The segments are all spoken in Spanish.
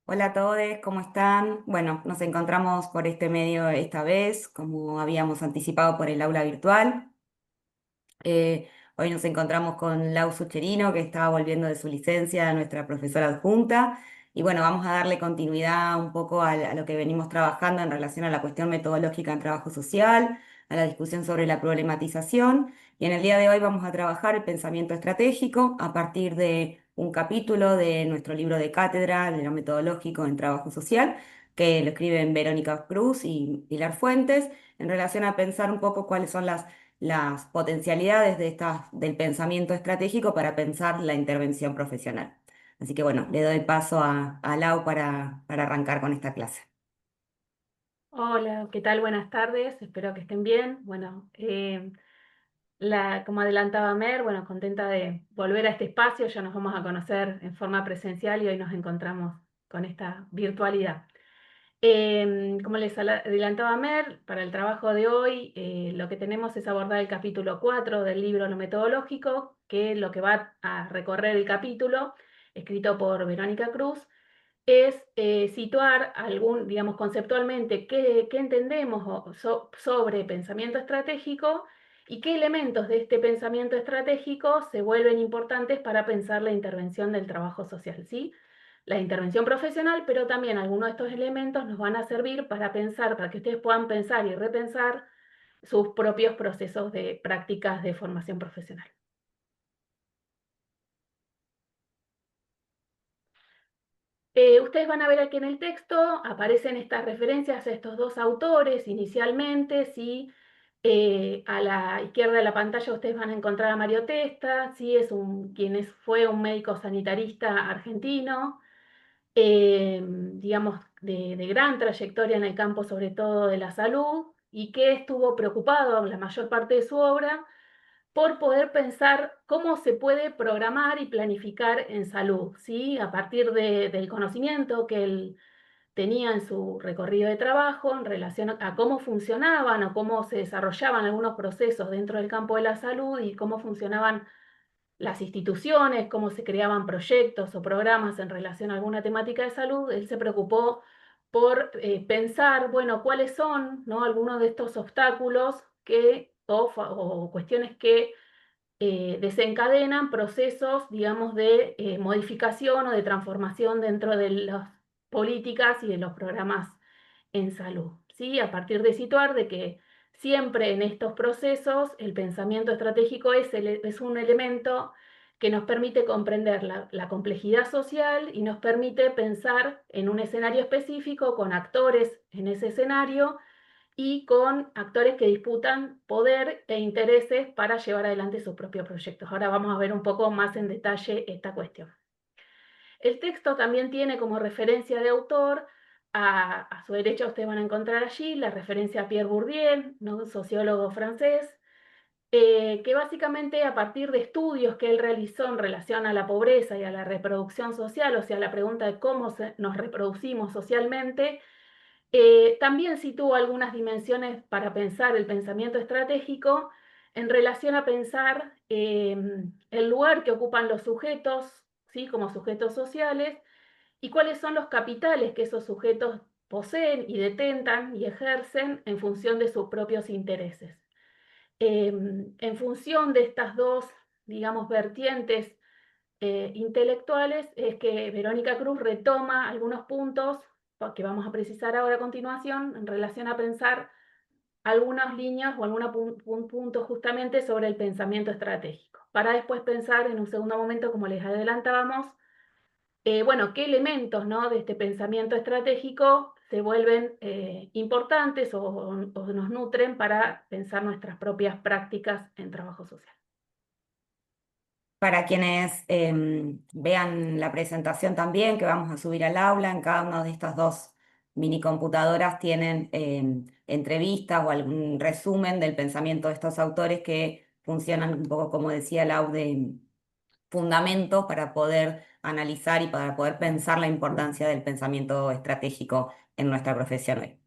Hola a todos, ¿cómo están? Bueno, nos encontramos por este medio esta vez, como habíamos anticipado por el aula virtual. Hoy nos encontramos con Lau Sucherino, que estaba volviendo de su licencia, nuestra profesora adjunta. Y bueno, vamos a darle continuidad un poco a lo que venimos trabajando en relación a la cuestión metodológica en trabajo social, a la discusión sobre la problematización. Y en el día de hoy vamos a trabajar el pensamiento estratégico a partir de un capítulo de nuestro libro de cátedra de lo metodológico en trabajo social, que lo escriben Verónica Cruz y Pilar Fuentes, en relación a pensar un poco cuáles son las potencialidades del pensamiento estratégico para pensar la intervención profesional. Así que bueno, le doy paso a Lau para arrancar con esta clase. Hola, ¿qué tal? Buenas tardes, espero que estén bien. Bueno, como adelantaba Mer, bueno, contenta de volver a este espacio, ya nos vamos a conocer en forma presencial y hoy nos encontramos con esta virtualidad. Como les adelantaba Mer, para el trabajo de hoy lo que tenemos es abordar el capítulo 4 del libro Lo Metodológico, que lo que va a recorrer el capítulo, escrito por Verónica Cruz, es situar digamos, conceptualmente qué entendemos sobre pensamiento estratégico y qué elementos de este pensamiento estratégico se vuelven importantes para pensar la intervención del trabajo social, ¿sí? La intervención profesional, pero también algunos de estos elementos nos van a servir para pensar, para que ustedes puedan pensar y repensar sus propios procesos de prácticas de formación profesional. Ustedes van a ver aquí en el texto, aparecen estas referencias a estos dos autores inicialmente, ¿sí? A la izquierda de la pantalla ustedes van a encontrar a Mario Testa, ¿sí? Fue un médico sanitarista argentino, digamos, de gran trayectoria en el campo, sobre todo de la salud, y que estuvo preocupado la mayor parte de su obra por poder pensar cómo se puede programar y planificar en salud, ¿sí? A partir del conocimiento que él tenía en su recorrido de trabajo en relación a cómo funcionaban o cómo se desarrollaban algunos procesos dentro del campo de la salud y cómo funcionaban las instituciones, cómo se creaban proyectos o programas en relación a alguna temática de salud. Él se preocupó por pensar, bueno, cuáles son, ¿no?, algunos de estos obstáculos o cuestiones que desencadenan procesos, digamos, de modificación o de transformación dentro de las políticas y de los programas en salud, ¿sí? A partir de situar de que siempre en estos procesos el pensamiento estratégico es un elemento que nos permite comprender la complejidad social y nos permite pensar en un escenario específico con actores en ese escenario y con actores que disputan poder e intereses para llevar adelante sus propios proyectos. Ahora vamos a ver un poco más en detalle esta cuestión. El texto también tiene como referencia de autor, a su derecha ustedes van a encontrar allí la referencia a Pierre Bourdieu, ¿no?, un sociólogo francés, que básicamente a partir de estudios que él realizó en relación a la pobreza y a la reproducción social, o sea, la pregunta de cómo nos reproducimos socialmente, también sitúa algunas dimensiones para pensar el pensamiento estratégico en relación a pensar el lugar que ocupan los sujetos, ¿sí?, como sujetos sociales, y cuáles son los capitales que esos sujetos poseen y detentan y ejercen en función de sus propios intereses. En función de estas dos, digamos, vertientes intelectuales, es que Verónica Cruz retoma algunos puntos que vamos a precisar ahora a continuación en relación a pensar algunas líneas o algunos puntos justamente sobre el pensamiento estratégico, para después pensar en un segundo momento, como les adelantábamos, bueno, qué elementos, ¿no?, de este pensamiento estratégico se vuelven importantes o nos nutren para pensar nuestras propias prácticas en trabajo social. Para quienes vean la presentación también que vamos a subir al aula, en cada una de estas dos mini computadoras tienen entrevistas o algún resumen del pensamiento de estos autores que funcionan un poco, como decía Lau, de fundamentos para poder analizar y para poder pensar la importancia del pensamiento estratégico en nuestra profesión hoy.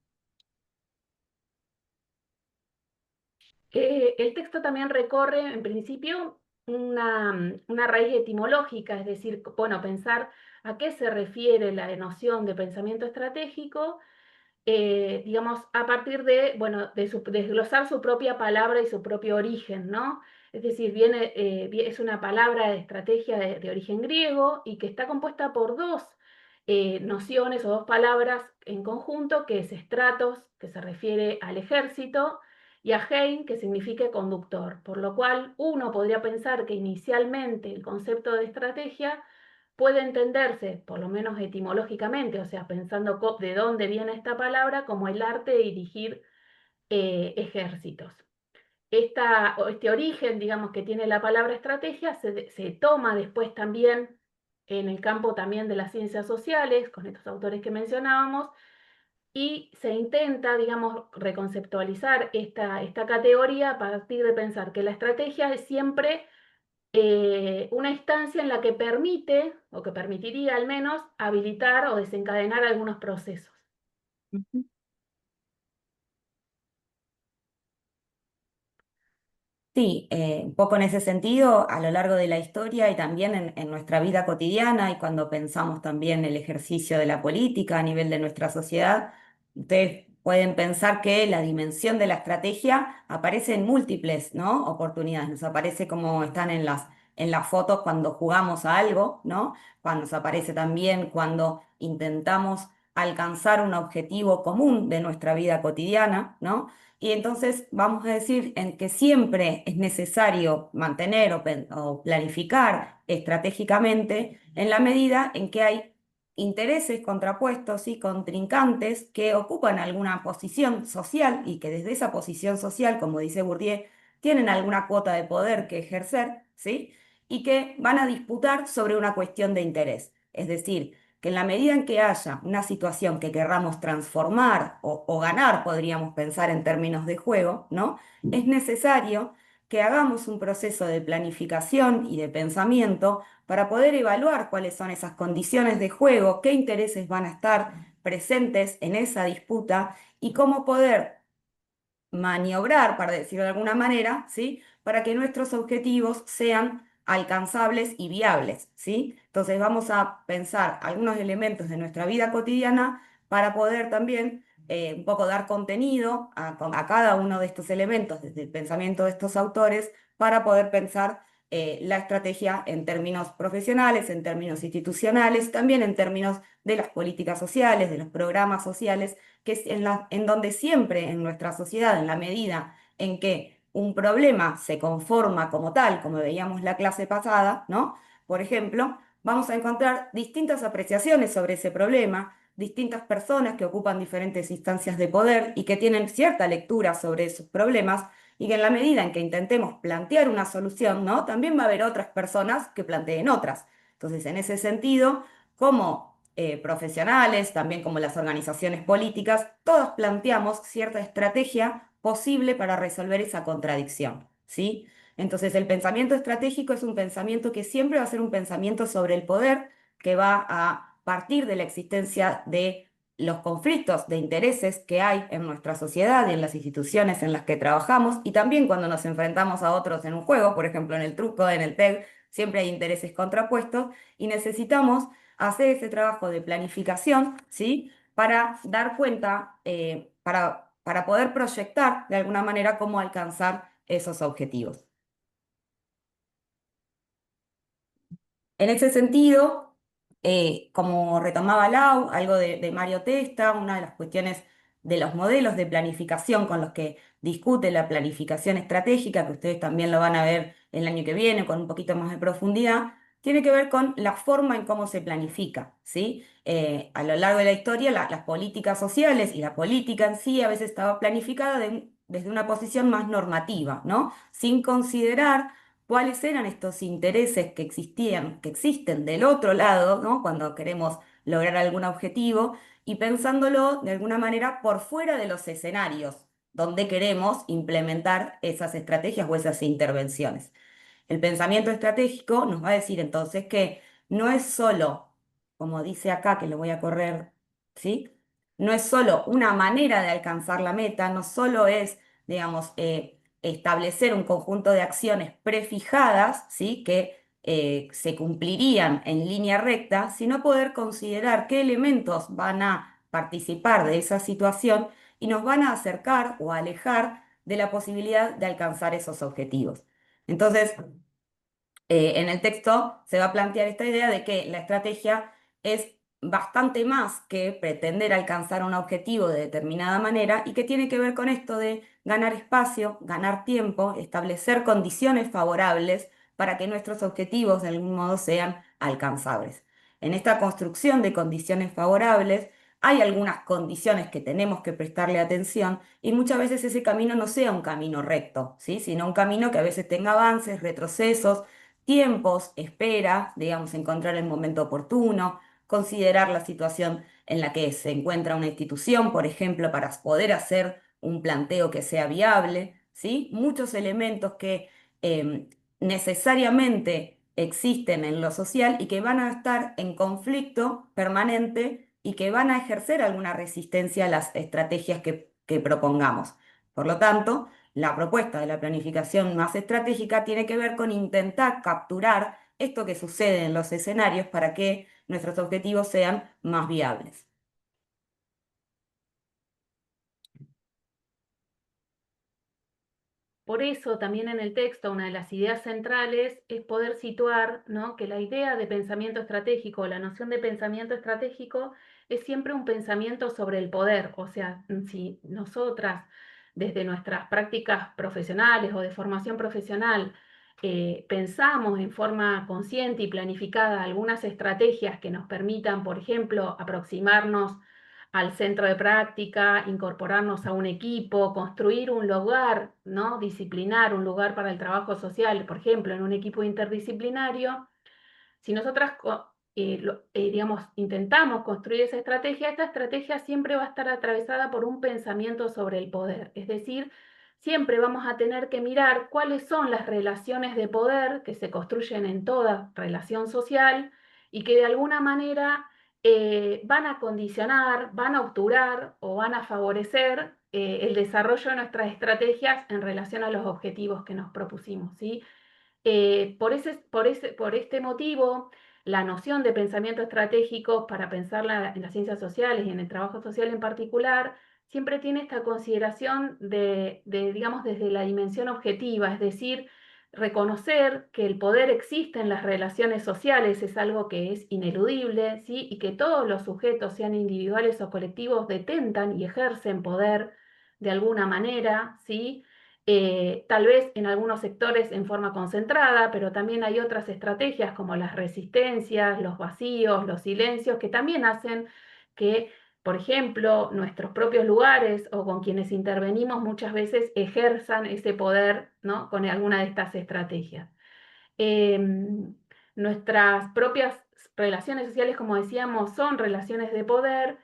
El texto también recorre, en principio, una raíz etimológica, es decir, bueno, pensar a qué se refiere la noción de pensamiento estratégico, digamos, a partir de, bueno, desglosar su propia palabra y su propio origen, ¿no? Es decir, es una palabra de estrategia de origen griego y que está compuesta por dos nociones o dos palabras en conjunto, que es stratos, que se refiere al ejército, y agein, que significa conductor, por lo cual uno podría pensar que inicialmente el concepto de estrategia puede entenderse, por lo menos etimológicamente, o sea, pensando de dónde viene esta palabra, como el arte de dirigir ejércitos. Este origen, digamos, que tiene la palabra estrategia, se toma después también en el campo también de las ciencias sociales, con estos autores que mencionábamos, y se intenta, digamos, reconceptualizar esta categoría a partir de pensar que la estrategia es siempre una instancia en la que permite, o que permitiría al menos, habilitar o desencadenar algunos procesos. Sí, un poco en ese sentido, a lo largo de la historia y también en nuestra vida cotidiana y cuando pensamos también el ejercicio de la política a nivel de nuestra sociedad, ustedes pueden pensar que la dimensión de la estrategia aparece en múltiples, ¿no? Oportunidades. Nos aparece como están en las fotos cuando jugamos a algo, ¿no? Cuando nos aparece también cuando intentamos alcanzar un objetivo común de nuestra vida cotidiana, ¿no? Y entonces vamos a decir en que siempre es necesario mantener o planificar estratégicamente en la medida en que hay intereses contrapuestos y contrincantes que ocupan alguna posición social y que desde esa posición social, como dice Bourdieu, tienen alguna cuota de poder que ejercer, ¿sí? Y que van a disputar sobre una cuestión de interés. Es decir, que en la medida en que haya una situación que querramos transformar o ganar, podríamos pensar en términos de juego, ¿no? Es necesario que hagamos un proceso de planificación y de pensamiento para poder evaluar cuáles son esas condiciones de juego, qué intereses van a estar presentes en esa disputa y cómo poder maniobrar, para decirlo de alguna manera, ¿sí? Para que nuestros objetivos sean alcanzables y viables, ¿sí? Entonces vamos a pensar algunos elementos de nuestra vida cotidiana para poder también un poco dar contenido a cada uno de estos elementos desde el pensamiento de estos autores para poder pensar la estrategia en términos profesionales, en términos institucionales, también en términos de las políticas sociales, de los programas sociales que es en donde siempre en nuestra sociedad, en la medida en que un problema se conforma como tal, como veíamos la clase pasada, ¿no? Por ejemplo, vamos a encontrar distintas apreciaciones sobre ese problema, distintas personas que ocupan diferentes instancias de poder y que tienen cierta lectura sobre esos problemas y que en la medida en que intentemos plantear una solución, ¿no? También va a haber otras personas que planteen otras. Entonces, en ese sentido, como profesionales, también como las organizaciones políticas, todos planteamos cierta estrategia posible para resolver esa contradicción, ¿sí? Entonces, el pensamiento estratégico es un pensamiento que siempre va a ser un pensamiento sobre el poder, que va a partir de la existencia de los conflictos de intereses que hay en nuestra sociedad y en las instituciones en las que trabajamos, y también cuando nos enfrentamos a otros en un juego, por ejemplo en el truco, en el TEG, siempre hay intereses contrapuestos y necesitamos hacer ese trabajo de planificación, ¿sí? Para dar cuenta, para poder proyectar de alguna manera cómo alcanzar esos objetivos. En ese sentido, como retomaba Lau, algo de Mario Testa, una de las cuestiones de los modelos de planificación con los que discute la planificación estratégica, que ustedes también lo van a ver el año que viene con un poquito más de profundidad, tiene que ver con la forma en cómo se planifica, ¿sí? A lo largo de la historia, las políticas sociales y la política en sí a veces estaba planificada desde una posición más normativa, ¿no? Sin considerar cuáles eran estos intereses que existían, que existen del otro lado, ¿no? Cuando queremos lograr algún objetivo y pensándolo de alguna manera por fuera de los escenarios donde queremos implementar esas estrategias o esas intervenciones. El pensamiento estratégico nos va a decir entonces que no es solo, como dice acá, que lo voy a correr, ¿sí? No es solo una manera de alcanzar la meta, no solo es, digamos, establecer un conjunto de acciones prefijadas, ¿sí? Que se cumplirían en línea recta, sino poder considerar qué elementos van a participar de esa situación y nos van a acercar o alejar de la posibilidad de alcanzar esos objetivos. Entonces, en el texto se va a plantear esta idea de que la estrategia es bastante más que pretender alcanzar un objetivo de determinada manera y que tiene que ver con esto de ganar espacio, ganar tiempo, establecer condiciones favorables para que nuestros objetivos de algún modo sean alcanzables. En esta construcción de condiciones favorables hay algunas condiciones que tenemos que prestarle atención y muchas veces ese camino no sea un camino recto, ¿sí? Sino un camino que a veces tenga avances, retrocesos, tiempos, espera, digamos, encontrar el momento oportuno, considerar la situación en la que se encuentra una institución, por ejemplo, para poder hacer un planteo que sea viable, ¿sí? Muchos elementos que necesariamente existen en lo social y que van a estar en conflicto permanente y que van a ejercer alguna resistencia a las estrategias que propongamos. Por lo tanto, la propuesta de la planificación más estratégica tiene que ver con intentar capturar esto que sucede en los escenarios para que nuestros objetivos sean más viables. Por eso también en el texto una de las ideas centrales es poder situar, ¿no?, que la idea de pensamiento estratégico, la noción de pensamiento estratégico es siempre un pensamiento sobre el poder. O sea, si nosotras desde nuestras prácticas profesionales o de formación profesional pensamos en forma consciente y planificada algunas estrategias que nos permitan, por ejemplo, aproximarnos al centro de práctica, incorporarnos a un equipo, construir un lugar, ¿no?, disciplinar, un lugar para el trabajo social, por ejemplo, en un equipo interdisciplinario. Si nosotras, digamos, intentamos construir esa estrategia, esta estrategia siempre va a estar atravesada por un pensamiento sobre el poder. Es decir, siempre vamos a tener que mirar cuáles son las relaciones de poder que se construyen en toda relación social y que de alguna manera van a condicionar, van a obturar o van a favorecer el desarrollo de nuestras estrategias en relación a los objetivos que nos propusimos, ¿sí? Por este motivo, la noción de pensamiento estratégico para pensarla en las ciencias sociales y en el trabajo social en particular, siempre tiene esta consideración digamos, desde la dimensión objetiva, es decir, reconocer que el poder existe en las relaciones sociales es algo que es ineludible, ¿sí? Y que todos los sujetos, sean individuales o colectivos, detentan y ejercen poder de alguna manera, ¿sí? Tal vez en algunos sectores en forma concentrada, pero también hay otras estrategias como las resistencias, los vacíos, los silencios, que también hacen que, por ejemplo, nuestros propios lugares o con quienes intervenimos muchas veces ejerzan ese poder, ¿no?, con alguna de estas estrategias. Nuestras propias relaciones sociales, como decíamos, son relaciones de poder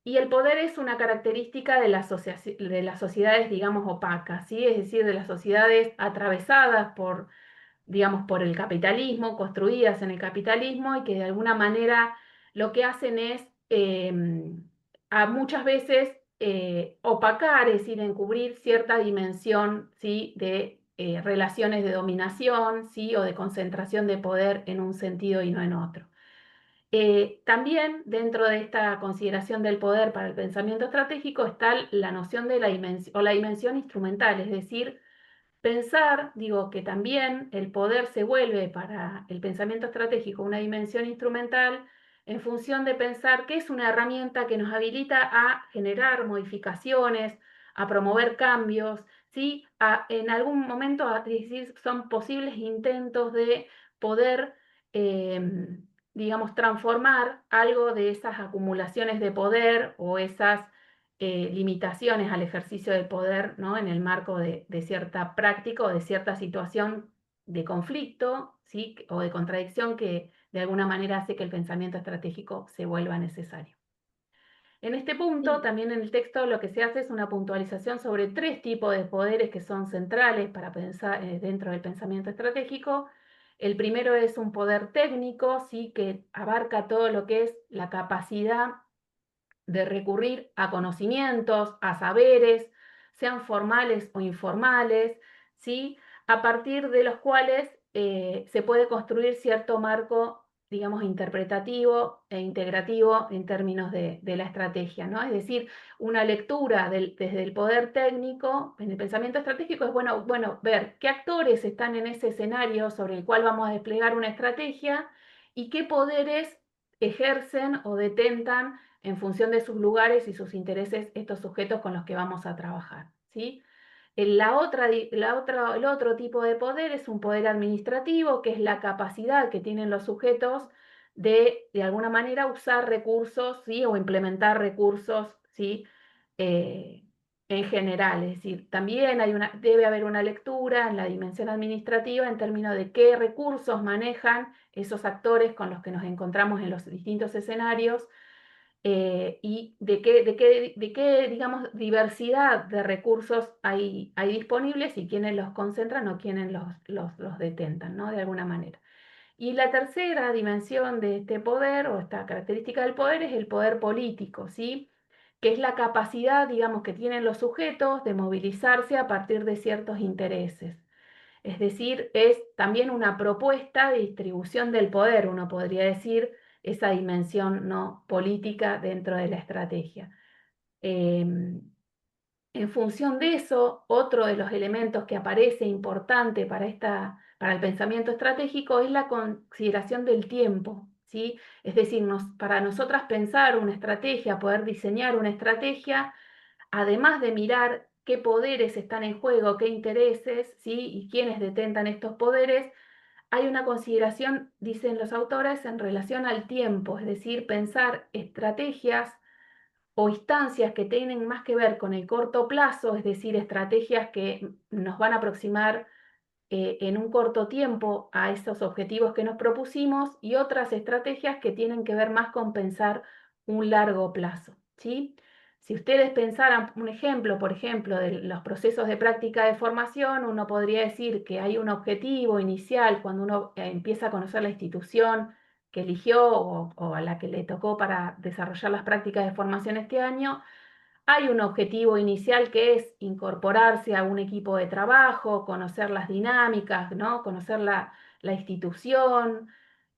y el poder es una característica de de las sociedades, digamos, opacas, ¿sí? Es decir, de las sociedades atravesadas por, digamos, por el capitalismo, construidas en el capitalismo y que de alguna manera lo que hacen es a muchas veces opacar, es decir, encubrir cierta dimensión, ¿sí?, de relaciones de dominación, ¿sí?, o de concentración de poder en un sentido y no en otro. También dentro de esta consideración del poder para el pensamiento estratégico está la noción de la dimensión instrumental, es decir, pensar, digo, que también el poder se vuelve para el pensamiento estratégico una dimensión instrumental en función de pensar que es una herramienta que nos habilita a generar modificaciones, a promover cambios, ¿sí? En algún momento, a decir, son posibles intentos de poder, digamos, transformar algo de esas acumulaciones de poder o esas limitaciones al ejercicio del poder, ¿no?, en el marco de cierta práctica o de cierta situación de conflicto, ¿sí?, o de contradicción que de alguna manera hace que el pensamiento estratégico se vuelva necesario. En este punto, Sí. también en el texto lo que se hace es una puntualización sobre tres tipos de poderes que son centrales para pensar dentro del pensamiento estratégico. El primero es un poder técnico, ¿sí?, que abarca todo lo que es la capacidad de recurrir a conocimientos, a saberes, sean formales o informales, ¿sí? A partir de los cuales se puede construir cierto marco, digamos, interpretativo e integrativo en términos de la estrategia, ¿no? Es decir, una lectura desde el poder técnico, en el pensamiento estratégico, es bueno ver qué actores están en ese escenario sobre el cual vamos a desplegar una estrategia y qué poderes ejercen o detentan en función de sus lugares y sus intereses estos sujetos con los que vamos a trabajar, ¿sí? El otro tipo de poder es un poder administrativo, que es la capacidad que tienen los sujetos de alguna manera, usar recursos, ¿sí? O implementar recursos, ¿sí? Eh, en general. Es decir, también debe haber una lectura en la dimensión administrativa en términos de qué recursos manejan esos actores con los que nos encontramos en los distintos escenarios, y de qué, digamos, diversidad de recursos hay disponibles y quiénes los concentran o quiénes los detentan, ¿no? De alguna manera. Y la tercera dimensión de este poder o esta característica del poder es el poder político, ¿sí? Que es la capacidad, digamos, que tienen los sujetos de movilizarse a partir de ciertos intereses. Es decir, es también una propuesta de distribución del poder, uno podría decir, esa dimensión no política dentro de la estrategia. En función de eso, otro de los elementos que aparece importante para el pensamiento estratégico es la consideración del tiempo, ¿sí? Es decir, para nosotras pensar una estrategia, poder diseñar una estrategia, además de mirar qué poderes están en juego, qué intereses, ¿sí? Y quiénes detentan estos poderes, hay una consideración, dicen los autores, en relación al tiempo, es decir, pensar estrategias o instancias que tienen más que ver con el corto plazo, es decir, estrategias que nos van a aproximar en un corto tiempo a esos objetivos que nos propusimos, y otras estrategias que tienen que ver más con pensar un largo plazo, ¿sí? Si ustedes pensaran un ejemplo, por ejemplo, de los procesos de práctica de formación, uno podría decir que hay un objetivo inicial cuando uno empieza a conocer la institución que eligió o a la que le tocó para desarrollar las prácticas de formación este año. Hay un objetivo inicial que es incorporarse a un equipo de trabajo, conocer las dinámicas, ¿no? Conocer la institución,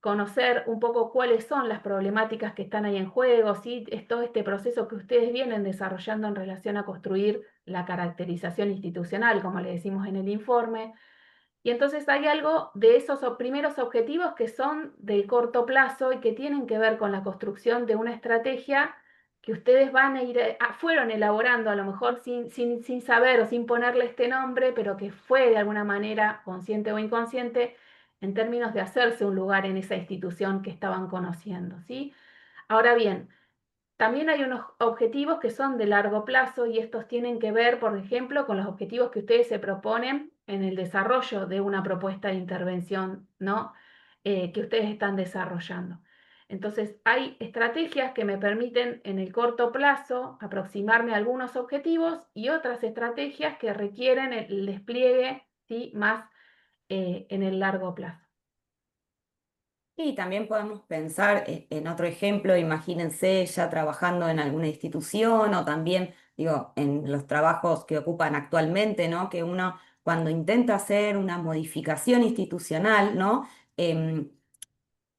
conocer un poco cuáles son las problemáticas que están ahí en juego, ¿sí? Es todo este proceso que ustedes vienen desarrollando en relación a construir la caracterización institucional, como le decimos en el informe. Y entonces hay algo de esos primeros objetivos que son del corto plazo y que tienen que ver con la construcción de una estrategia que ustedes van a ir, fueron elaborando a lo mejor sin saber o sin ponerle este nombre, pero que fue de alguna manera, consciente o inconsciente, en términos de hacerse un lugar en esa institución que estaban conociendo, ¿sí? Ahora bien, también hay unos objetivos que son de largo plazo, y estos tienen que ver, por ejemplo, con los objetivos que ustedes se proponen en el desarrollo de una propuesta de intervención, ¿no? Que ustedes están desarrollando. Entonces, hay estrategias que me permiten en el corto plazo aproximarme a algunos objetivos, y otras estrategias que requieren el despliegue, ¿sí? Más en el largo plazo. Y también podemos pensar en otro ejemplo, imagínense ya trabajando en alguna institución o también, digo, en los trabajos que ocupan actualmente, ¿no? Que uno cuando intenta hacer una modificación institucional, ¿no? Em,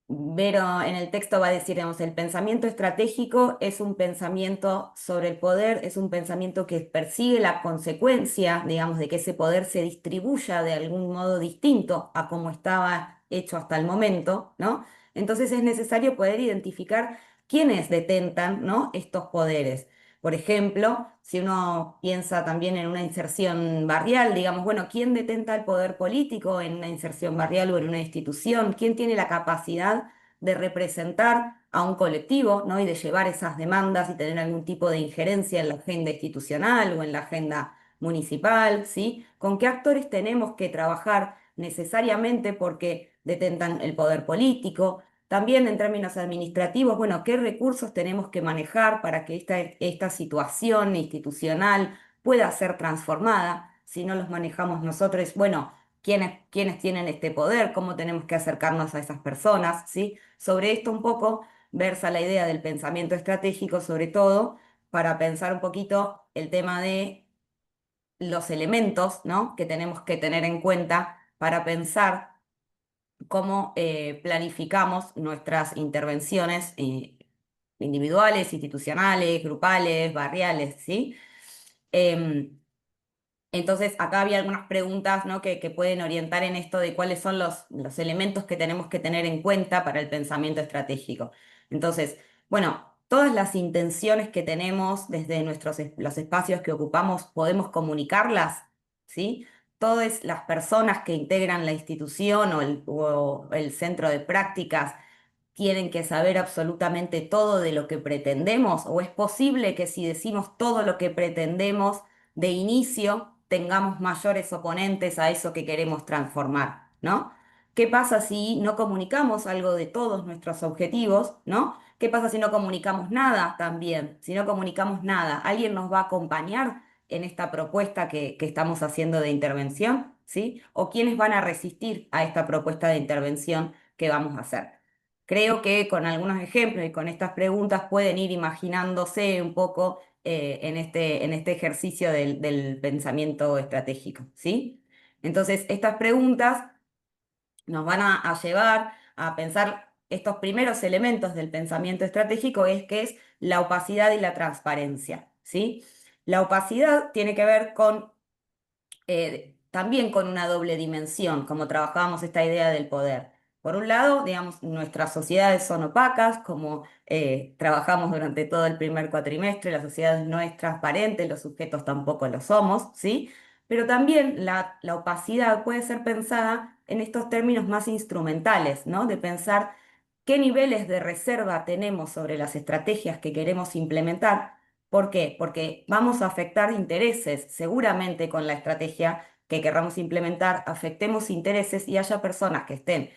Vero en el texto va a decir, digamos, el pensamiento estratégico es un pensamiento sobre el poder, es un pensamiento que persigue la consecuencia, digamos, de que ese poder se distribuya de algún modo distinto a como estaba hecho hasta el momento, ¿no? Entonces es necesario poder identificar quiénes detentan, ¿no? Estos poderes. Por ejemplo, si uno piensa también en una inserción barrial, digamos, bueno, ¿quién detenta el poder político en una inserción barrial o en una institución? ¿Quién tiene la capacidad de representar a un colectivo, ¿no? Y de llevar esas demandas y tener algún tipo de injerencia en la agenda institucional o en la agenda municipal, ¿sí? ¿Con qué actores tenemos que trabajar necesariamente porque detentan el poder político? También en términos administrativos, bueno, ¿qué recursos tenemos que manejar para que esta situación institucional pueda ser transformada? Si no los manejamos nosotros, bueno, ¿quiénes tienen este poder? ¿Cómo tenemos que acercarnos a esas personas? ¿Sí? Sobre esto un poco versa la idea del pensamiento estratégico, sobre todo para pensar un poquito el tema de los elementos, ¿no?, que tenemos que tener en cuenta para pensar cómo planificamos nuestras intervenciones individuales, institucionales, grupales, barriales, ¿sí? Em, entonces, acá había algunas preguntas, ¿no?, que pueden orientar en esto de cuáles son los elementos que tenemos que tener en cuenta para el pensamiento estratégico. Entonces, bueno, todas las intenciones que tenemos desde los espacios que ocupamos, podemos comunicarlas, ¿sí? Todas las personas que integran la institución o el centro de prácticas tienen que saber absolutamente todo de lo que pretendemos, o es posible que si decimos todo lo que pretendemos de inicio tengamos mayores oponentes a eso que queremos transformar, ¿no? ¿Qué pasa si no comunicamos algo de todos nuestros objetivos, ¿no? ¿Qué pasa si no comunicamos nada también? Si no comunicamos nada, ¿alguien nos va a acompañar en esta propuesta que estamos haciendo de intervención? ¿Sí? ¿O quiénes van a resistir a esta propuesta de intervención que vamos a hacer? Creo que con algunos ejemplos y con estas preguntas pueden ir imaginándose un poco en este ejercicio del pensamiento estratégico, ¿sí? Entonces, estas preguntas nos van a llevar a pensar estos primeros elementos del pensamiento estratégico, que es la opacidad y la transparencia, ¿sí? La opacidad tiene que ver con también con una doble dimensión, como trabajábamos esta idea del poder. Por un lado, digamos, nuestras sociedades son opacas, como trabajamos durante todo el primer cuatrimestre, la sociedad no es transparente, los sujetos tampoco lo somos, ¿sí? Pero también la opacidad puede ser pensada en estos términos más instrumentales, ¿no? De pensar qué niveles de reserva tenemos sobre las estrategias que queremos implementar. ¿Por qué? Porque vamos a afectar intereses. Seguramente con la estrategia que querramos implementar afectemos intereses y haya personas que estén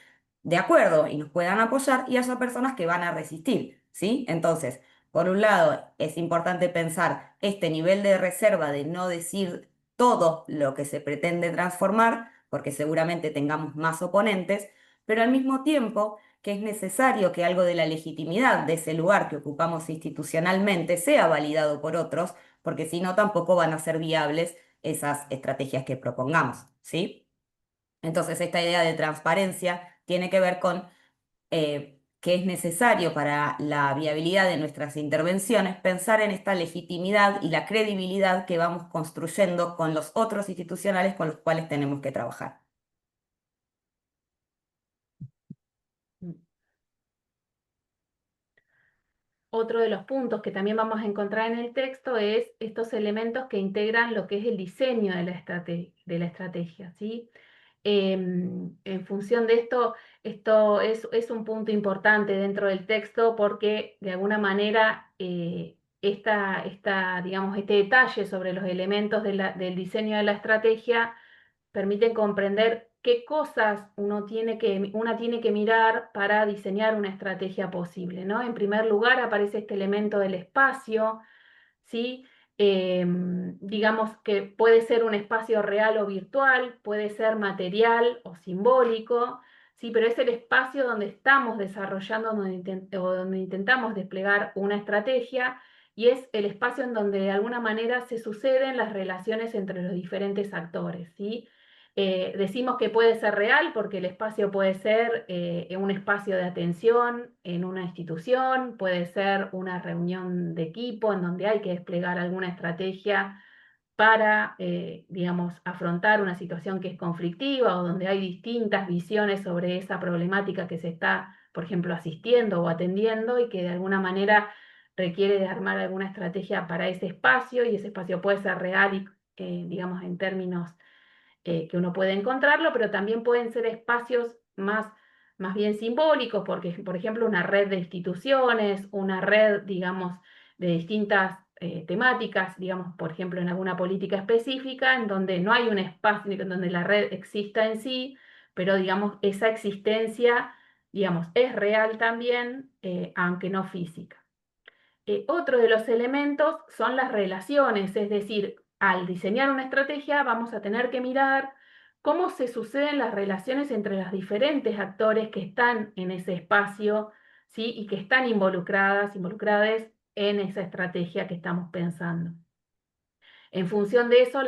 de acuerdo y nos puedan apoyar y haya personas que van a resistir, ¿sí? Entonces, por un lado, es importante pensar este nivel de reserva de no decir todo lo que se pretende transformar, porque seguramente tengamos más oponentes, pero al mismo tiempo que es necesario que algo de la legitimidad de ese lugar que ocupamos institucionalmente sea validado por otros, porque si no tampoco van a ser viables esas estrategias que propongamos, ¿sí? Entonces, esta idea de transparencia tiene que ver con que es necesario para la viabilidad de nuestras intervenciones pensar en esta legitimidad y la credibilidad que vamos construyendo con los otros institucionales con los cuales tenemos que trabajar. Otro de los puntos que también vamos a encontrar en el texto es estos elementos que integran lo que es el diseño de la estrategia, ¿sí? En función de esto, esto es un punto importante dentro del texto porque de alguna manera digamos, este detalle sobre los elementos del diseño de la estrategia permiten comprender qué cosas una tiene que mirar para diseñar una estrategia posible, ¿no? En primer lugar aparece este elemento del espacio, ¿sí? Digamos que puede ser un espacio real o virtual, puede ser material o simbólico, ¿sí? Pero es el espacio donde estamos desarrollando o donde intentamos desplegar una estrategia y es el espacio en donde de alguna manera se suceden las relaciones entre los diferentes actores, ¿sí? Decimos que puede ser real porque el espacio puede ser un espacio de atención en una institución, puede ser una reunión de equipo en donde hay que desplegar alguna estrategia para, digamos, afrontar una situación que es conflictiva o donde hay distintas visiones sobre esa problemática que se está, por ejemplo, asistiendo o atendiendo y que de alguna manera requiere de armar alguna estrategia para ese espacio y ese espacio puede ser real y, digamos, en términos que uno puede encontrarlo, pero también pueden ser espacios más bien simbólicos, porque, por ejemplo, una red de instituciones, una red, digamos, de distintas temáticas, digamos, por ejemplo, en alguna política específica, en donde no hay un espacio en donde la red exista en sí, pero, digamos, esa existencia, digamos, es real también, aunque no física. Otro de los elementos son las relaciones, es decir, al diseñar una estrategia vamos a tener que mirar cómo se suceden las relaciones entre los diferentes actores que están en ese espacio, ¿sí? Y que están involucradas en esa estrategia que estamos pensando. En función de eso,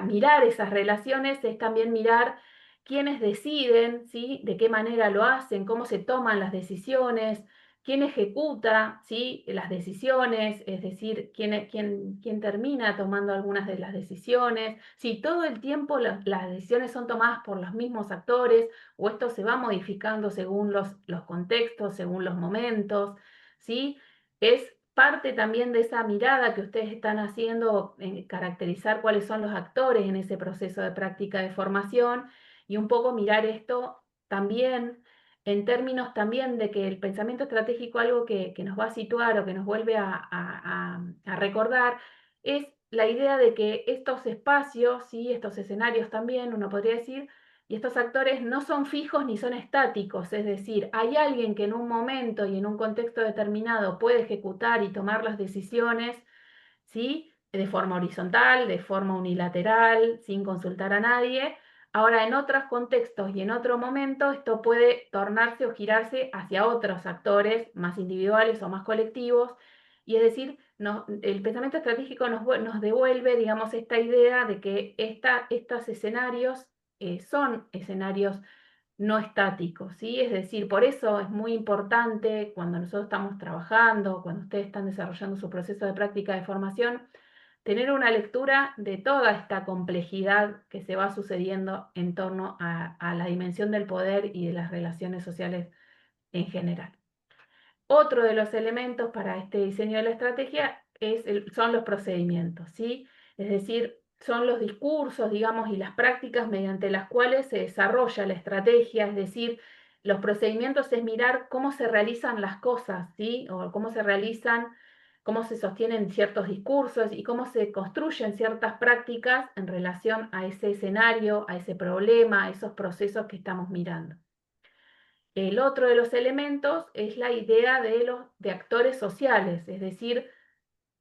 mirar esas relaciones es también mirar quiénes deciden, ¿sí? De qué manera lo hacen, cómo se toman las decisiones, quién ejecuta, ¿sí? Las decisiones, es decir, quién termina tomando algunas de las decisiones, si todo el tiempo las decisiones son tomadas por los mismos actores o esto se va modificando según los contextos, según los momentos, ¿sí? Es parte también de esa mirada que ustedes están haciendo en caracterizar cuáles son los actores en ese proceso de práctica de formación y un poco mirar esto también en términos también de que el pensamiento estratégico, algo que nos va a situar o que nos vuelve a recordar, es la idea de que estos espacios, ¿sí? Estos escenarios también, uno podría decir, y estos actores no son fijos ni son estáticos, es decir, hay alguien que en un momento y en un contexto determinado puede ejecutar y tomar las decisiones, ¿sí? De forma horizontal, de forma unilateral, sin consultar a nadie. Ahora, en otros contextos y en otro momento, esto puede tornarse o girarse hacia otros actores más individuales o más colectivos. Y es decir, el pensamiento estratégico nos devuelve, digamos, esta idea de que estos escenarios son escenarios no estáticos, ¿sí? Es decir, por eso es muy importante cuando nosotros estamos trabajando, cuando ustedes están desarrollando su proceso de práctica de formación, tener una lectura de toda esta complejidad que se va sucediendo en torno a la dimensión del poder y de las relaciones sociales en general. Otro de los elementos para este diseño de la estrategia son los procedimientos, ¿sí? Es decir, son los discursos, digamos, y las prácticas mediante las cuales se desarrolla la estrategia, es decir, los procedimientos es mirar cómo se realizan las cosas, ¿sí? O cómo se realizan, cómo se sostienen ciertos discursos y cómo se construyen ciertas prácticas en relación a ese escenario, a ese problema, a esos procesos que estamos mirando. El otro de los elementos es la idea de actores sociales, es decir,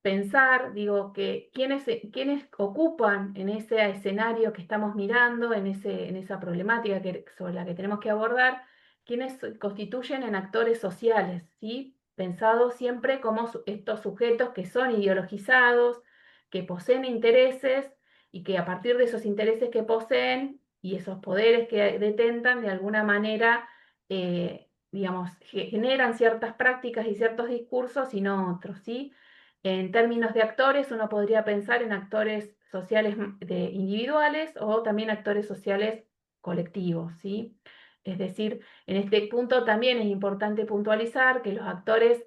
pensar, digo, que quiénes ocupan en ese escenario que estamos mirando, en esa problemática sobre la que tenemos que abordar, quiénes constituyen en actores sociales, ¿sí? Pensados siempre como estos sujetos que son ideologizados, que poseen intereses y que a partir de esos intereses que poseen y esos poderes que detentan, de alguna manera, digamos, generan ciertas prácticas y ciertos discursos y no otros, ¿sí? En términos de actores, uno podría pensar en actores sociales individuales o también actores sociales colectivos, ¿sí? Es decir, en este punto también es importante puntualizar que los actores,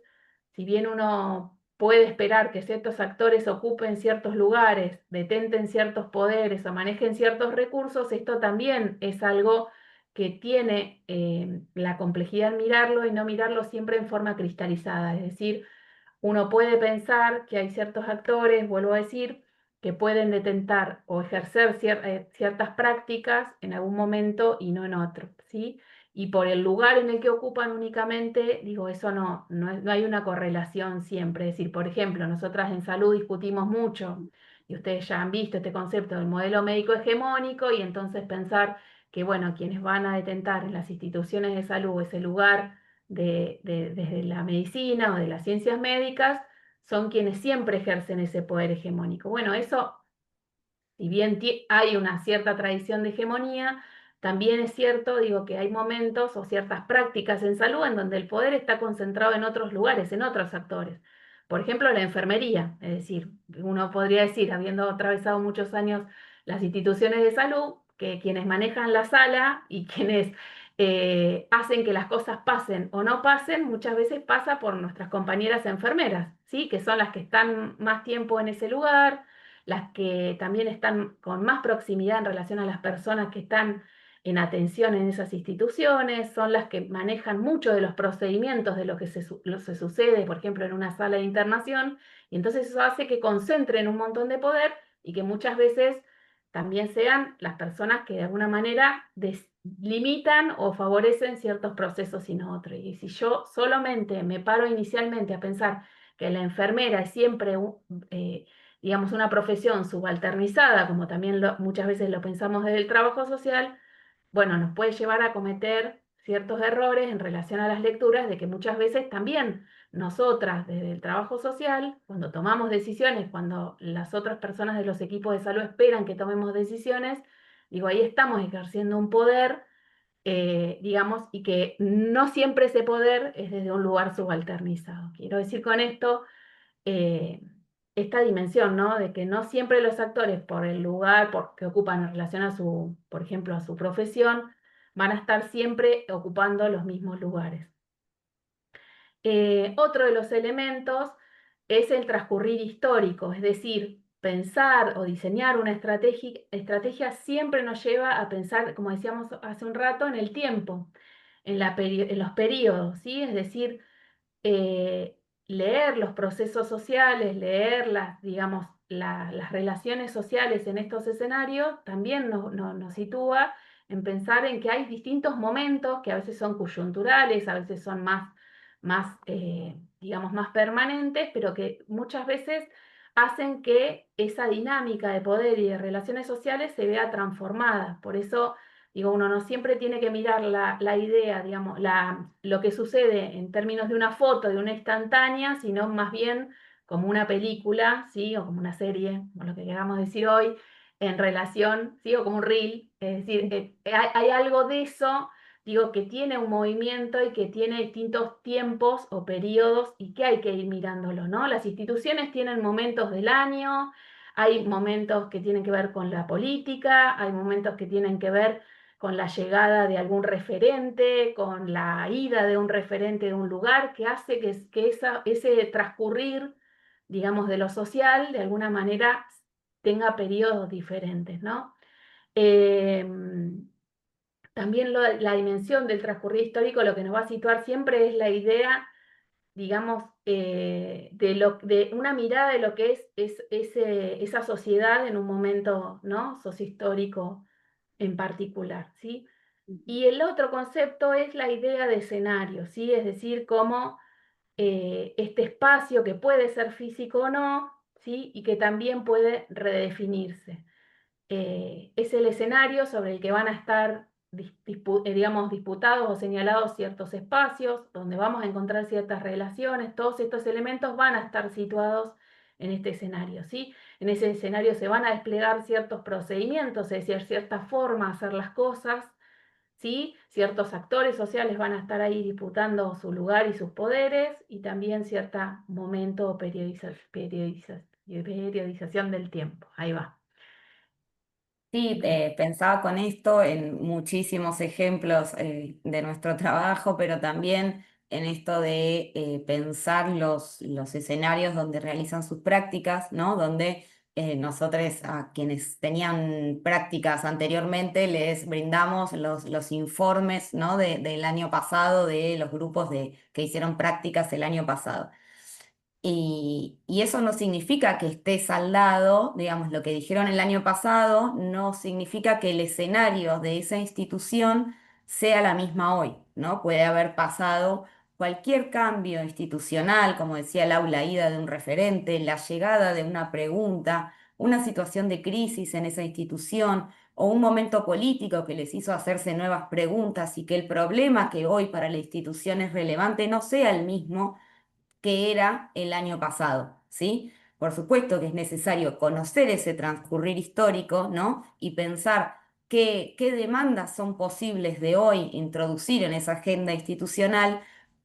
si bien uno puede esperar que ciertos actores ocupen ciertos lugares, detenten ciertos poderes o manejen ciertos recursos, esto también es algo que tiene la complejidad en mirarlo y no mirarlo siempre en forma cristalizada, es decir, uno puede pensar que hay ciertos actores, vuelvo a decir, que pueden detentar o ejercer ciertas prácticas en algún momento y no en otro, ¿sí? Y por el lugar en el que ocupan únicamente, digo, eso no hay una correlación siempre. Es decir, por ejemplo, nosotras en salud discutimos mucho, y ustedes ya han visto este concepto del modelo médico hegemónico, y entonces pensar que, bueno, quienes van a detentar en las instituciones de salud ese lugar desde la medicina o de las ciencias médicas son quienes siempre ejercen ese poder hegemónico. Bueno, eso, si bien hay una cierta tradición de hegemonía, también es cierto, digo, que hay momentos o ciertas prácticas en salud en donde el poder está concentrado en otros lugares, en otros actores. Por ejemplo, la enfermería, es decir, uno podría decir, habiendo atravesado muchos años las instituciones de salud, que quienes manejan la sala y quienes hacen que las cosas pasen o no pasen, muchas veces pasa por nuestras compañeras enfermeras, ¿sí? Que son las que están más tiempo en ese lugar, las que también están con más proximidad en relación a las personas que están en atención en esas instituciones, son las que manejan mucho de los procedimientos de lo que se sucede, por ejemplo, en una sala de internación, y entonces eso hace que concentren un montón de poder y que muchas veces también sean las personas que de alguna manera limitan o favorecen ciertos procesos y no otros. Y si yo solamente me paro inicialmente a pensar que la enfermera es siempre digamos, una profesión subalternizada, como también muchas veces lo pensamos desde el trabajo social, bueno, nos puede llevar a cometer ciertos errores en relación a las lecturas, de que muchas veces también nosotras, desde el trabajo social, cuando tomamos decisiones, cuando las otras personas de los equipos de salud esperan que tomemos decisiones, digo, ahí estamos ejerciendo un poder, digamos, y que no siempre ese poder es desde un lugar subalternizado. Quiero decir con esto eh, esta dimensión, ¿no? De que no siempre los actores, por el lugar que ocupan en relación a su, por ejemplo, a su profesión, van a estar siempre ocupando los mismos lugares. Otro de los elementos es el transcurrir histórico, es decir, pensar o diseñar una estrategia siempre nos lleva a pensar, como decíamos hace un rato, en el tiempo, en los periodos, ¿sí? Es decir, eh, leer los procesos sociales, leer las, digamos, las relaciones sociales en estos escenarios, también nos sitúa en pensar en que hay distintos momentos que a veces son coyunturales, a veces son digamos, más permanentes, pero que muchas veces hacen que esa dinámica de poder y de relaciones sociales se vea transformada. Por eso digo, uno no siempre tiene que mirar la idea, digamos, lo que sucede en términos de una foto, de una instantánea, sino más bien como una película, ¿sí? O como una serie, o lo que queramos decir hoy, en relación, ¿sí? O como un reel. Es decir, hay algo de eso, digo, que tiene un movimiento y que tiene distintos tiempos o periodos y que hay que ir mirándolo, ¿no? Las instituciones tienen momentos del año, hay momentos que tienen que ver con la política, hay momentos que tienen que ver con la llegada de algún referente, con la ida de un referente de un lugar, que hace que ese transcurrir, digamos, de lo social, de alguna manera tenga periodos diferentes, ¿no? Eh, También la dimensión del transcurrir histórico lo que nos va a situar siempre es la idea, digamos, de una mirada de lo que esa sociedad en un momento, ¿no? Sociohistórico en particular, ¿sí? Y el otro concepto es la idea de escenario, ¿sí? Es decir, cómo este espacio que puede ser físico o no, ¿sí? Y que también puede redefinirse. Es el escenario sobre el que van a estar, digamos, disputados o señalados ciertos espacios, donde vamos a encontrar ciertas relaciones, todos estos elementos van a estar situados en este escenario, ¿sí? En ese escenario se van a desplegar ciertos procedimientos, es decir, cierta forma de hacer las cosas, ¿sí? Ciertos actores sociales van a estar ahí disputando su lugar y sus poderes, y también cierto momento o periodización del tiempo. Ahí va. Sí, pensaba con esto en muchísimos ejemplos de nuestro trabajo, pero también en esto de pensar los escenarios donde realizan sus prácticas, ¿no? Donde nosotros a quienes tenían prácticas anteriormente les brindamos los informes, ¿no? Del año pasado, de los grupos que hicieron prácticas el año pasado. Y eso no significa que esté saldado, digamos, lo que dijeron el año pasado, no significa que el escenario de esa institución sea la misma hoy, ¿no? Puede haber pasado cualquier cambio institucional, como decía Lau, la ida de un referente, la llegada de una pregunta, una situación de crisis en esa institución o un momento político que les hizo hacerse nuevas preguntas y que el problema que hoy para la institución es relevante no sea el mismo que era el año pasado, ¿sí? Por supuesto que es necesario conocer ese transcurrir histórico, ¿no? Y pensar qué demandas son posibles de hoy introducir en esa agenda institucional,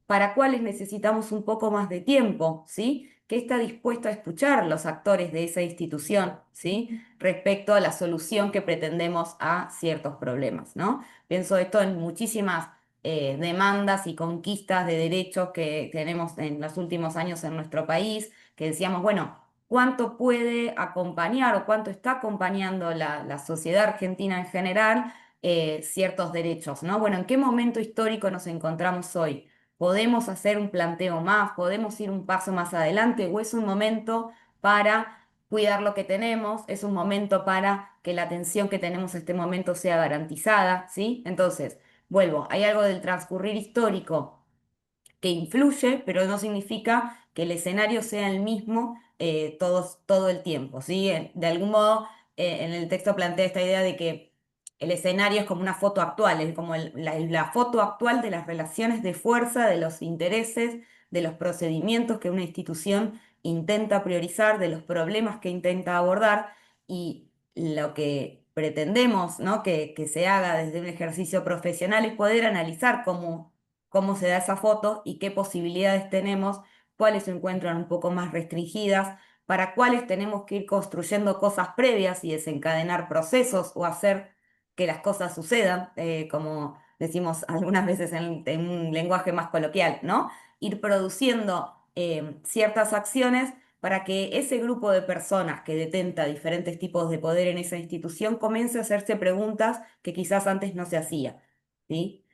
para cuáles necesitamos un poco más de tiempo, ¿sí? ¿Qué está dispuesto a escuchar los actores de esa institución, ¿sí? Respecto a la solución que pretendemos a ciertos problemas, ¿no? Pienso esto en muchísimas demandas y conquistas de derechos que tenemos en los últimos años en nuestro país, que decíamos, bueno, ¿cuánto puede acompañar o cuánto está acompañando la sociedad argentina en general ciertos derechos, ¿no? Bueno, ¿en qué momento histórico nos encontramos hoy? ¿Podemos hacer un planteo más? ¿Podemos ir un paso más adelante? ¿O es un momento para cuidar lo que tenemos? ¿Es un momento para que la atención que tenemos en este momento sea garantizada? ¿Sí? Entonces, vuelvo, hay algo del transcurrir histórico que influye, pero no significa que el escenario sea el mismo todo el tiempo, ¿sí? De algún modo, en el texto plantea esta idea de que el escenario es como una foto actual, es como la foto actual de las relaciones de fuerza, de los intereses, de los procedimientos que una institución intenta priorizar, de los problemas que intenta abordar y lo que pretendemos, ¿no? que se haga desde un ejercicio profesional es poder analizar cómo se da esa foto y qué posibilidades tenemos, cuáles se encuentran un poco más restringidas, para cuáles tenemos que ir construyendo cosas previas y desencadenar procesos o hacer que las cosas sucedan, como decimos algunas veces en un lenguaje más coloquial, ¿no? Ir produciendo ciertas acciones para que ese grupo de personas que detenta diferentes tipos de poder en esa institución comience a hacerse preguntas que quizás antes no se hacía, ¿sí?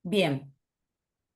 Bien.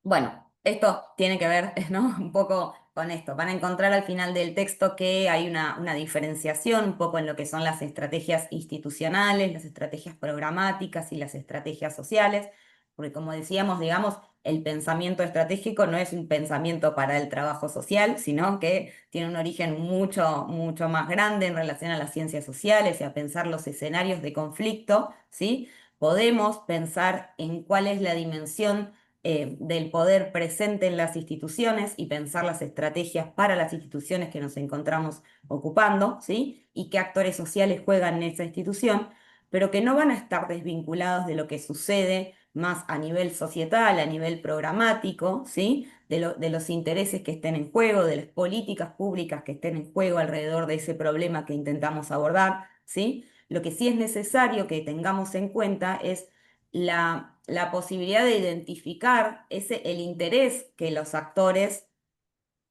Bueno, esto tiene que ver, ¿no? Un poco con esto. Van a encontrar al final del texto que hay una diferenciación un poco en lo que son las estrategias institucionales, las estrategias programáticas y las estrategias sociales, porque como decíamos, digamos, el pensamiento estratégico no es un pensamiento para el trabajo social, sino que tiene un origen mucho más grande en relación a las ciencias sociales y a pensar los escenarios de conflicto, ¿sí? Podemos pensar en cuál es la dimensión del poder presente en las instituciones y pensar las estrategias para las instituciones que nos encontramos ocupando, ¿sí? Y qué actores sociales juegan en esa institución, pero que no van a estar desvinculados de lo que sucede más a nivel societal, a nivel programático, ¿sí? De los intereses que estén en juego, de las políticas públicas que estén en juego alrededor de ese problema que intentamos abordar, ¿sí? Lo que sí es necesario que tengamos en cuenta es la posibilidad de identificar el interés que los actores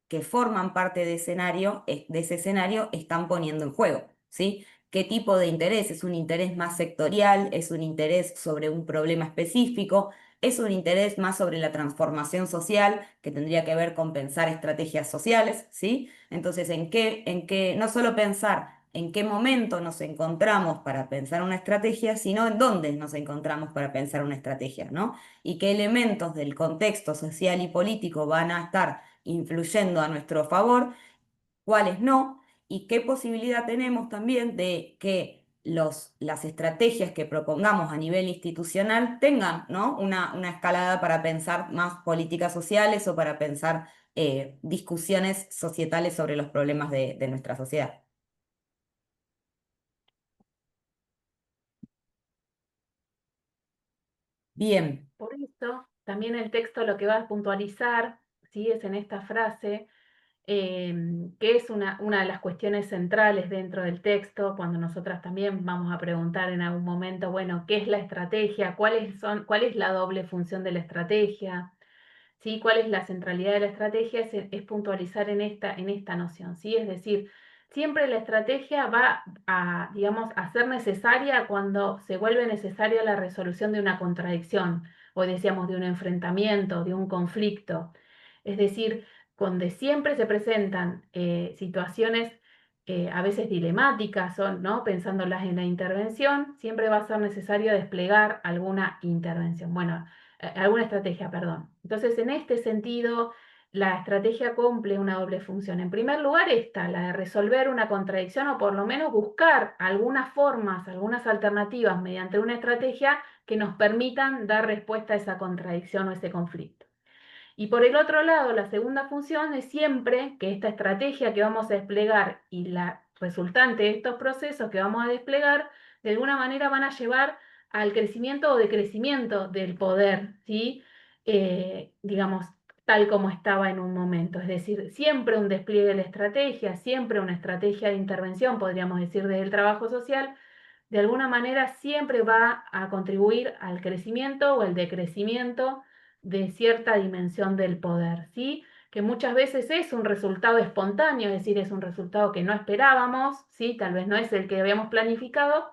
que forman parte de ese escenario están poniendo en juego, ¿sí? ¿Qué tipo de interés? ¿Es un interés más sectorial? ¿Es un interés sobre un problema específico? ¿Es un interés más sobre la transformación social que tendría que ver con pensar estrategias sociales, ¿sí? Entonces, no solo pensar en qué momento nos encontramos para pensar una estrategia, sino en dónde nos encontramos para pensar una estrategia, ¿no? Y qué elementos del contexto social y político van a estar influyendo a nuestro favor, cuáles no, y qué posibilidad tenemos también de que las estrategias que propongamos a nivel institucional tengan, ¿no? una escalada para pensar más políticas sociales o para pensar discusiones societales sobre los problemas de nuestra sociedad. Bien, Por eso, también el texto lo que va a puntualizar, ¿sí? Es en esta frase, que es una de las cuestiones centrales dentro del texto, cuando nosotras también vamos a preguntar en algún momento, bueno, ¿qué es la estrategia? ¿Cuál es la doble función de la estrategia? ¿Sí? ¿Cuál es la centralidad de la estrategia? Es puntualizar en esta noción, ¿sí? Es decir, siempre la estrategia va a, digamos, a ser necesaria cuando se vuelve necesaria la resolución de una contradicción, o decíamos de un enfrentamiento, de un conflicto. Es decir, donde siempre se presentan situaciones a veces dilemáticas, ¿no? Pensándolas en la intervención, siempre va a ser necesario desplegar alguna intervención. Bueno, alguna estrategia, perdón. Entonces, en este sentido, la estrategia cumple una doble función. En primer lugar, esta, la de resolver una contradicción o por lo menos buscar algunas formas, algunas alternativas mediante una estrategia que nos permitan dar respuesta a esa contradicción o ese conflicto. Y por el otro lado, la segunda función es siempre que esta estrategia que vamos a desplegar y la resultante de estos procesos que vamos a desplegar, de alguna manera van a llevar al crecimiento o decrecimiento del poder, ¿sí? Digamos, tal como estaba en un momento. Es decir, siempre un despliegue de la estrategia, siempre una estrategia de intervención, podríamos decir, desde el trabajo social, de alguna manera siempre va a contribuir al crecimiento o al decrecimiento de cierta dimensión del poder, ¿sí? Que muchas veces es un resultado espontáneo, es decir, es un resultado que no esperábamos, ¿sí? Tal vez no es el que habíamos planificado,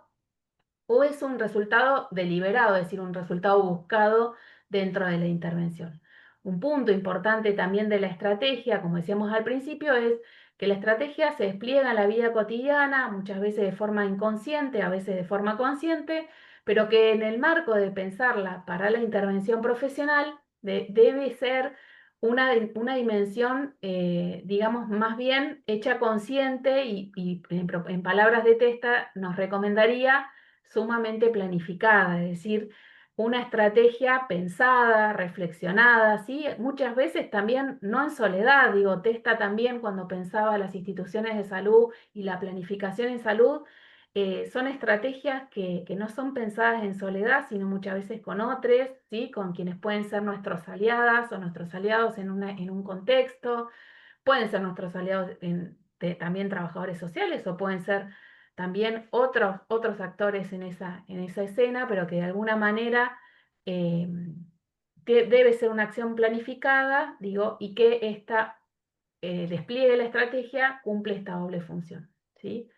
o es un resultado deliberado, es decir, un resultado buscado dentro de la intervención. Un punto importante también de la estrategia, como decíamos al principio, es que la estrategia se despliega en la vida cotidiana, muchas veces de forma inconsciente, a veces de forma consciente, pero que en el marco de pensarla para la intervención profesional debe ser una dimensión, digamos, más bien hecha consciente y en palabras de Testa nos recomendaría sumamente planificada, es decir, una estrategia pensada, reflexionada, ¿sí? Muchas veces también no en soledad, digo, Testa también cuando pensaba las instituciones de salud y la planificación en salud, son estrategias que no son pensadas en soledad, sino muchas veces con otros, ¿sí? Con quienes pueden ser nuestros aliadas o nuestros aliados en un contexto, pueden ser nuestros aliados también trabajadores sociales o pueden ser también otros actores en esa escena, pero que de alguna manera eh, debe ser una acción planificada, digo, y que esta despliegue de la estrategia cumple esta doble función, ¿sí?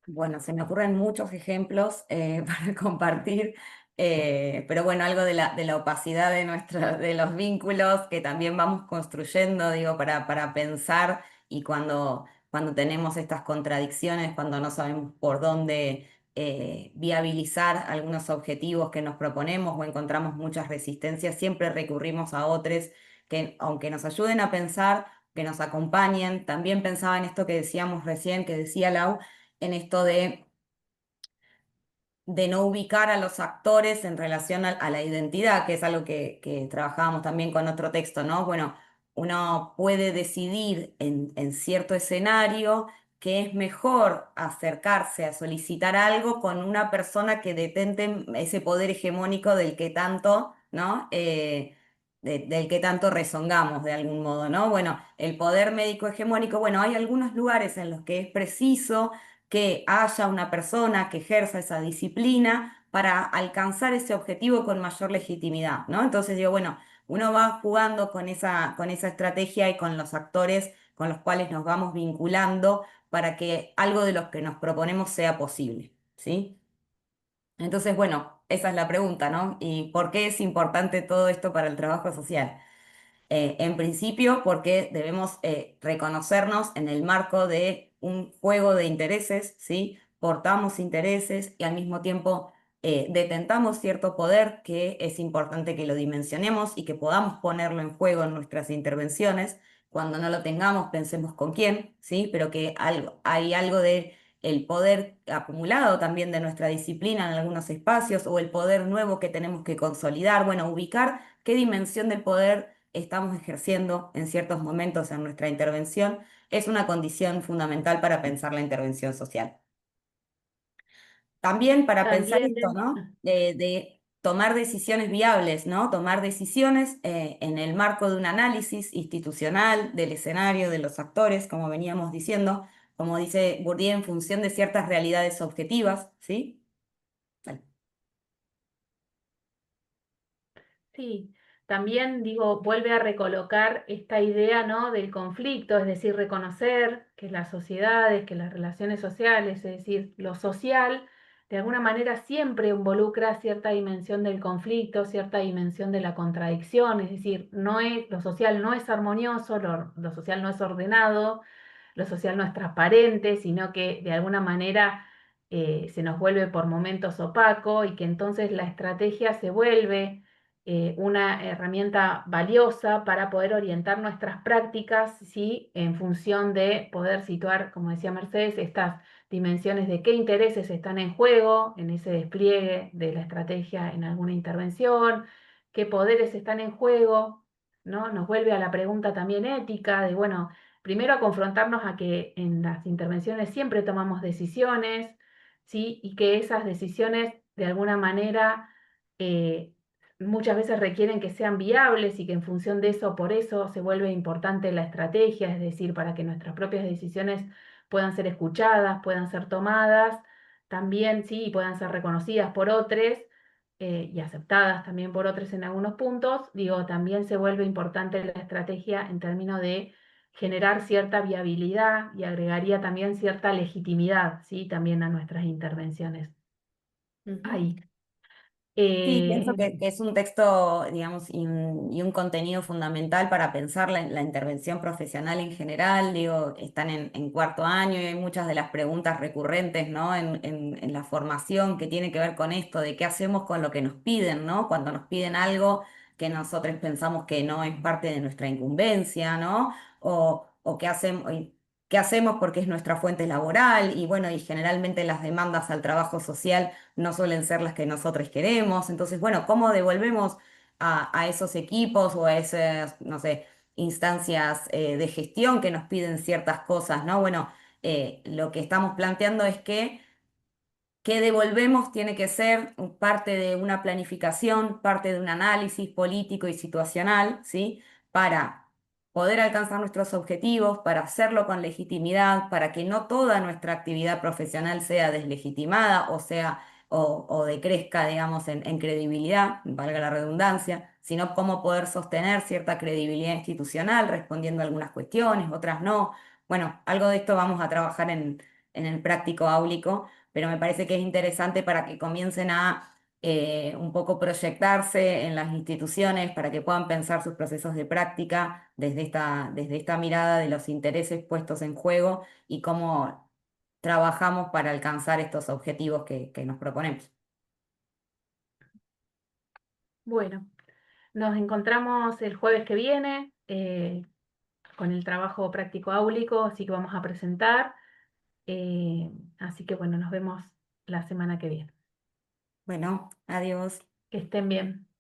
Bueno, se me ocurren muchos ejemplos para compartir, pero bueno, algo de la opacidad de de los vínculos que también vamos construyendo, digo, para pensar y cuando tenemos estas contradicciones, cuando no sabemos por dónde viabilizar algunos objetivos que nos proponemos o encontramos muchas resistencias, siempre recurrimos a otros que, aunque nos ayuden a pensar, que nos acompañen. También pensaba en esto que decíamos recién, que decía Lau en esto de no ubicar a los actores en relación a la identidad, que es algo que trabajábamos también con otro texto, ¿no? Bueno, uno puede decidir en cierto escenario que es mejor acercarse a solicitar algo con una persona que detente ese poder hegemónico del que tanto, ¿no? Del que tanto rezongamos de algún modo, ¿no? Bueno, el poder médico hegemónico, bueno, hay algunos lugares en los que es preciso que haya una persona que ejerza esa disciplina para alcanzar ese objetivo con mayor legitimidad, ¿no? Entonces digo, bueno, uno va jugando con esa estrategia y con los actores con los cuales nos vamos vinculando para que algo de lo que nos proponemos sea posible, ¿sí? Entonces, bueno, esa es la pregunta, ¿no? ¿Y por qué es importante todo esto para el trabajo social? En principio, porque debemos reconocernos en el marco de un juego de intereses, ¿sí? Portamos intereses y al mismo tiempo detentamos cierto poder que es importante que lo dimensionemos y que podamos ponerlo en juego en nuestras intervenciones. Cuando no lo tengamos, pensemos con quién, ¿sí? Pero que hay algo de el poder acumulado también de nuestra disciplina en algunos espacios o el poder nuevo que tenemos que consolidar. Bueno, ubicar qué dimensión del poder estamos ejerciendo en ciertos momentos en nuestra intervención es una condición fundamental para pensar la intervención social. También para pensar También, esto, ¿no? De tomar decisiones viables, ¿no? Tomar decisiones en el marco de un análisis institucional del escenario, de los actores, como veníamos diciendo, como dice Bourdieu, en función de ciertas realidades objetivas, ¿sí? sí, también digo, vuelve a recolocar esta idea, ¿no? Del conflicto, es decir, reconocer que las sociedades, que las relaciones sociales, es decir, lo social, de alguna manera siempre involucra cierta dimensión del conflicto, cierta dimensión de la contradicción, es decir, lo social no es armonioso, lo social no es ordenado, lo social no es transparente, sino que de alguna manera se nos vuelve por momentos opaco y que entonces la estrategia se vuelve una herramienta valiosa para poder orientar nuestras prácticas, ¿sí? En función de poder situar, como decía Mercedes, estas dimensiones de qué intereses están en juego en ese despliegue de la estrategia en alguna intervención, qué poderes están en juego, ¿no? Nos vuelve a la pregunta también ética de, bueno, primero a confrontarnos a que en las intervenciones siempre tomamos decisiones, ¿sí? Y que esas decisiones de alguna manera eh, muchas veces requieren que sean viables y que en función de eso, por eso se vuelve importante la estrategia, es decir, para que nuestras propias decisiones puedan ser escuchadas, puedan ser tomadas, también, sí, y puedan ser reconocidas por otros. Y aceptadas también por otros en algunos puntos, digo, también se vuelve importante la estrategia en términos de generar cierta viabilidad y agregaría también cierta legitimidad, ¿sí? También a nuestras intervenciones Ujú. ahí. Sí, pienso Eh, que es un texto, digamos, y un contenido fundamental para pensar la intervención profesional en general. Digo, están en cuarto año y hay muchas de las preguntas recurrentes, ¿no? En la formación que tiene que ver con esto, de qué hacemos con lo que nos piden, ¿no? Cuando nos piden algo que nosotros pensamos que no es parte de nuestra incumbencia, ¿no? O qué hacemos porque es nuestra fuente laboral y bueno, y generalmente las demandas al trabajo social no suelen ser las que nosotros queremos. Entonces, bueno, ¿cómo devolvemos a esos equipos o a esas, no sé, instancias de gestión que nos piden ciertas cosas, ¿no? Bueno, lo que estamos planteando es que devolvemos tiene que ser parte de una planificación, parte de un análisis político y situacional, ¿sí? Para poder alcanzar nuestros objetivos, para hacerlo con legitimidad, para que no toda nuestra actividad profesional sea deslegitimada o decrezca, digamos, en credibilidad, valga la redundancia, sino cómo poder sostener cierta credibilidad institucional respondiendo a algunas cuestiones, otras no. Bueno, algo de esto vamos a trabajar en el práctico áulico, pero me parece que es interesante para que comiencen a un poco proyectarse en las instituciones, para que puedan pensar sus procesos de práctica desde esta mirada de los intereses puestos en juego y cómo trabajamos para alcanzar estos objetivos que nos proponemos. bueno, nos encontramos el jueves que viene con el trabajo práctico áulico, así que vamos a presentar. Así que bueno, nos vemos la semana que viene. Bueno, adiós. Que estén bien.